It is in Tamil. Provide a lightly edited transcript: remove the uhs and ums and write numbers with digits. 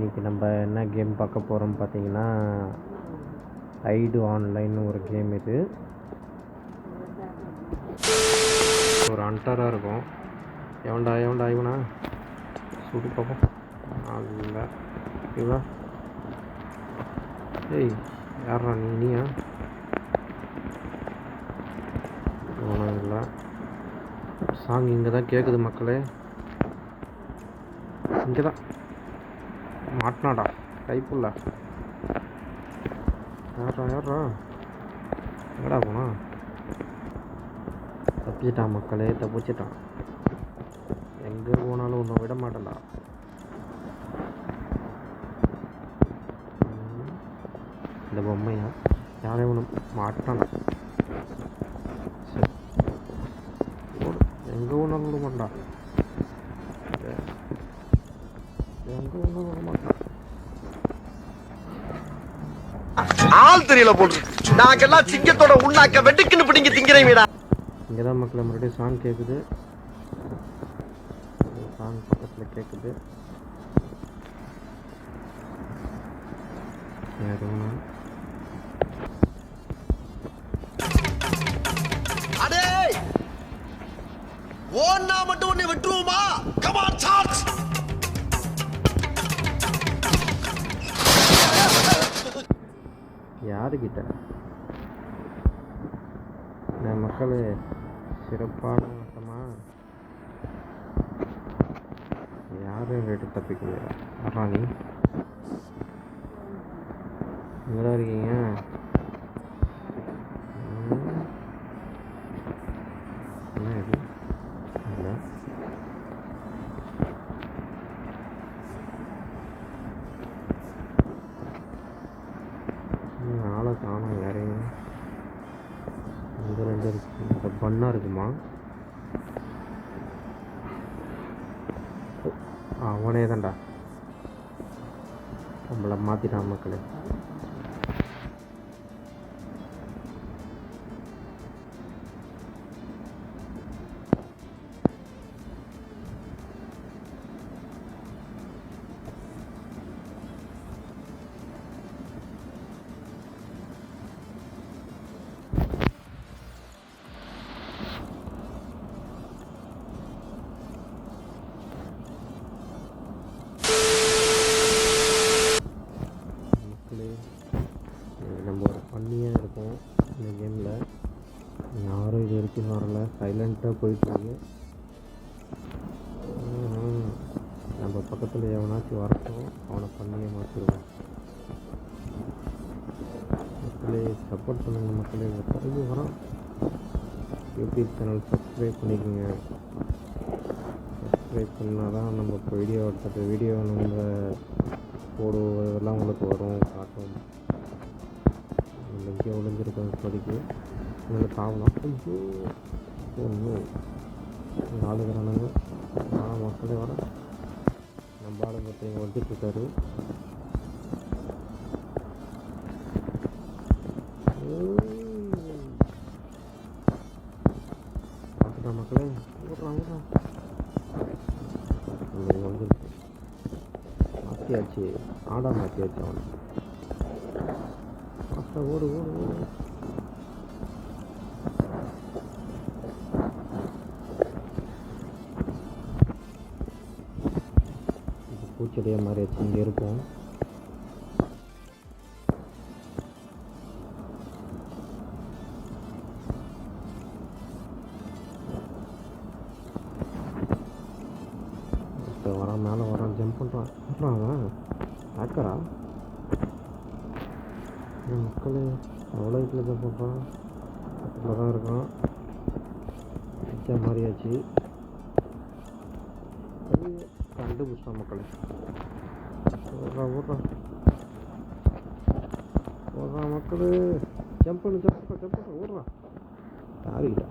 இன்றைக்கி நம்ம என்ன கேம் பார்க்க போகிறோம் பார்த்தீங்கன்னா, ஐடு ஆன்லைன்னு ஒரு கேம். இது ஒரு ஹண்டராக இருக்கும். எவன்டா இவனா சுடு பார்ப்போம். இல்லை இவா, ஏய் யாரா நீயா? ஒன்றும் இல்லை. சாங் இங்கே தான் கேட்குது மக்களே. இங்கே தான் மாட்டினாடா கைப்புள்ள. யாரா எங்கடா போனா? தப்பிச்சிட்டான் மக்களே, தப்பிச்சிட்டான். எங்கே போனாலும் ஒன்றும் விட மாட்டேன்டா. இந்த பொம்மையா யாரையும் ஒன்று மாட்டான்டா. சரி எங்கே போனாலும் விட மாட்டா. எங்கே போனாலும் விட மாட்டான். ஆள் தெரியல போட்டு நாங்கெல்லாம் சிங்கத்தோட உண்ணாக்க வெட்டுக்குன்னு பிடிங்க திங்கிறீங்கடா. இங்கே தான் மக்களை மறுபடியும் சாங் கேட்குது. சாங் பக்கத்தில் கேட்குது. அடே ஓன்னா மட்டும் உன்னை விட்டுருவோமா? Come on charge. யாருக்கிட்ட மக்களே சிறப்பான ஆட்டமா? யாரும் ரேட்டு தப்பிக்க முடியாது. ராணி எங்கடா இருக்கீங்க? என்ன இது? இல்லை ஆளை காணும் யாரையும். இந்த ரெண்டு இருக்கு. இந்த பண்ணாக இருக்குமா? அவனே தான்டா நம்மளை மாற்றிட்டான் மக்களே. நம்ம ஒரு பண்ணியாக இருக்கும் இந்த கேமில். யாரும் இது வரைக்கும் வரல, சைலண்ட்டாக போயிட்டுருக்கு. நம்ம பக்கத்தில் எவனாச்சும் வரட்டும், அவனை பண்ணியை மாற்றிடுவோம். மக்களே சப்போர்ட் பண்ணுங்கள் மக்களே. பிறகு வரோம். யூடியூப் சேனல் சப்ஸ்கிரைப் பண்ணிக்கோங்க. சப்ஸ்கிரைப் பண்ணால் தான் நம்ம இப்போ வீடியோ நம்ம போடுவதெல்லாம் உங்களுக்கு வரும், காட்டும். இங்கே ஒளிஞ்சிருக்கோம் இப்போதைக்கு. இதில் தாவலாம். ஐயோ ஒன்றும் ஆளுகிறானுங்க. மக்களே வர நம்ம ஆளு பார்த்தீங்க வந்துட்டுருக்காரு. பார்த்துட்டா மக்களே. ஓடுறான் வந்துருக்கு. மாற்றியாச்சு, ஆடா மாற்றியாச்சு. அவனை ஓடு. பூச்செடியை மாதிரி வச்சு இங்கே இருப்போம். இப்போ வரான், மேலே வரான், ஜம்ப் பண்ணுறான். அவன் ஹேக்கரா? மக்களே அவ்வளோ வீட்டில் ஜம்ப் பண்ணுறான். பக்கத்தில் தான் இருக்கான். பிச்சா மாதிரியாச்சு. கண்டுபிடிச்சான் மக்களே. ஓடுறான் மக்களே. ஜம்ப் பண்ணு ஓடுறான். யாருக்கிட்ட